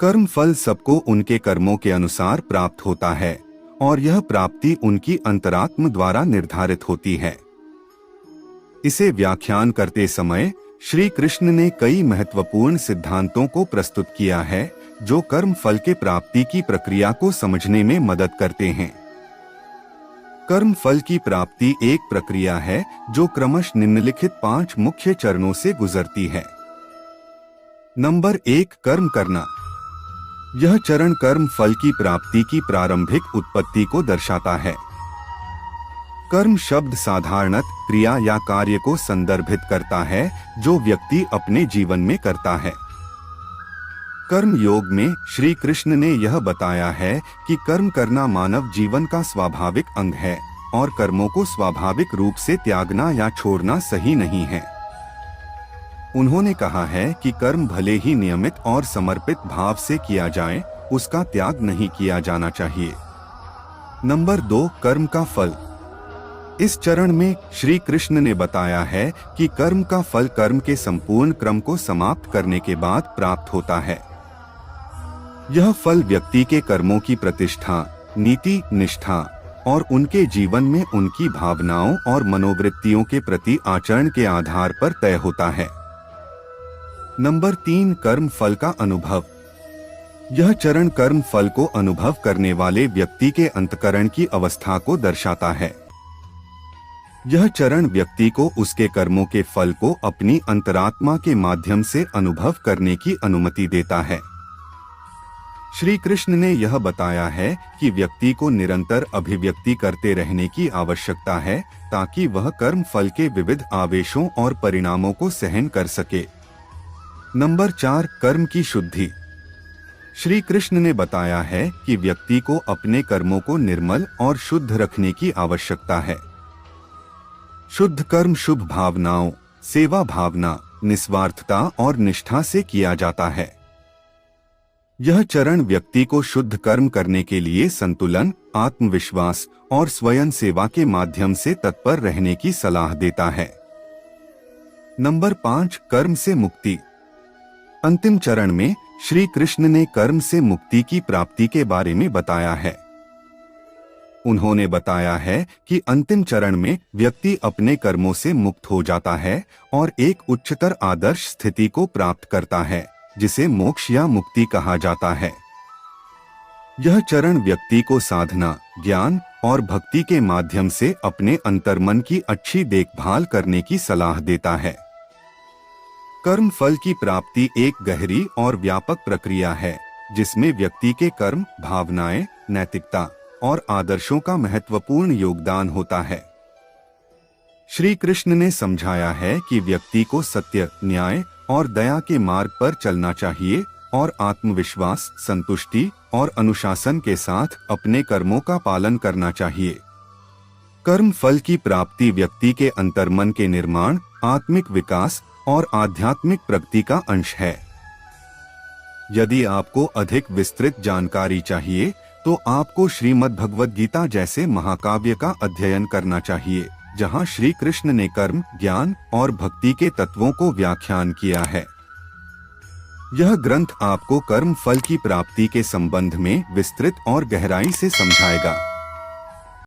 कर्म फल सबको उनके कर्मों के अनुसार प्राप्त होता है और यह प्राप्ति उनकी अंतरात्म द्वारा निर्धारित होती है। इसे व्याख्यान करते समय श्री कृष्ण ने कई महत्वपूर्ण सिद्धांतों को प्रस्तुत किया है जो कर्म फल के प्राप्ति की प्रक्रिया को समझने में मदद करते हैं। कर्म फल की प्राप्ति एक प्रक्रिया है जो क्रमशः निम्नलिखित 5 मुख्य चरणों से गुजरती है। नंबर 1, कर्म करना। यह चरण कर्म फल की प्राप्ति की प्रारंभिक उत्पत्ति को दर्शाता है। कर्म शब्द साधारणत क्रिया या कार्य को संदर्भित करता है जो व्यक्ति अपने जीवन में करता है। कर्म योग में श्री कृष्ण ने यह बताया है कि कर्म करना मानव जीवन का स्वाभाविक अंग है और कर्मों को स्वाभाविक रूप से त्यागना या छोड़ना सही नहीं है। उन्होंने कहा है कि कर्म भले ही नियमित और समर्पित भाव से किया जाए, उसका त्याग नहीं किया जाना चाहिए। नंबर 2, कर्म का फल। इस चरण में श्री कृष्ण ने बताया है कि कर्म का फल कर्म के संपूर्ण क्रम को समाप्त करने के बाद प्राप्त होता है। यह फल व्यक्ति के कर्मों की प्रतिष्ठा, नीति, निष्ठा और उनके जीवन में उनकी भावनाओं और मनोवृत्तियों के प्रति आचरण के आधार पर तय होता है। नंबर 3, कर्म फल का अनुभव। यह चरण कर्म फल को अनुभव करने वाले व्यक्ति के अंतःकरण की अवस्था को दर्शाता है। यह चरण व्यक्ति को उसके कर्मों के फल को अपनी अंतरात्मा के माध्यम से अनुभव करने की अनुमति देता है। श्री कृष्ण ने यह बताया है कि व्यक्ति को निरंतर अभिव्यक्ति करते रहने की आवश्यकता है ताकि वह कर्म फल के विविध आवेशों और परिणामों को सहन कर सके। नंबर 4, कर्म की शुद्धि। श्री कृष्ण ने बताया है कि व्यक्ति को अपने कर्मों को निर्मल और शुद्ध रखने की आवश्यकता है। शुद्ध कर्म शुभ भावनाओं, सेवा भावना, निस्वार्थता और निष्ठा से किया जाता है। यह चरण व्यक्ति को शुद्ध कर्म करने के लिए संतुलन, आत्मविश्वास और स्वयं सेवा के माध्यम से तत्पर रहने की सलाह देता है। नंबर 5, कर्म से मुक्ति। अंतिम चरण में श्री कृष्ण ने कर्म से मुक्ति की प्राप्ति के बारे में बताया है। उन्होंने बताया है कि अंतिम चरण में व्यक्ति अपने कर्मों से मुक्त हो जाता है और एक उच्चतर आदर्श स्थिति को प्राप्त करता है जिसे मोक्ष या मुक्ति कहा जाता है। यह चरण व्यक्ति को साधना, ज्ञान और भक्ति के माध्यम से अपने अंतर्मन की अच्छी देखभाल करने की सलाह देता है। कर्म फल की प्राप्ति एक गहरी और व्यापक प्रक्रिया है जिसमें व्यक्ति के कर्म, भावनाएं, नैतिकता और आदर्शों का महत्वपूर्ण योगदान होता है। श्री कृष्ण ने समझाया है कि व्यक्ति को सत्य, न्याय और दया के मार्ग पर चलना चाहिए और आत्मविश्वास, संतुष्टि और अनुशासन के साथ अपने कर्मों का पालन करना चाहिए। कर्म फल की प्राप्ति व्यक्ति के अंतर्मन के निर्माण, आत्मिक विकास और आध्यात्मिक प्रगति का अंश है। यदि आपको अधिक विस्तृत जानकारी चाहिए तो आपको श्रीमद् भगवद गीता जैसे महाकाव्य का अध्ययन करना चाहिए जहां श्री कृष्ण ने कर्म, ज्ञान और भक्ति के तत्वों को व्याख्यान किया है। यह ग्रंथ आपको कर्म फल की प्राप्ति के संबंध में विस्तृत और गहराई से समझाएगा।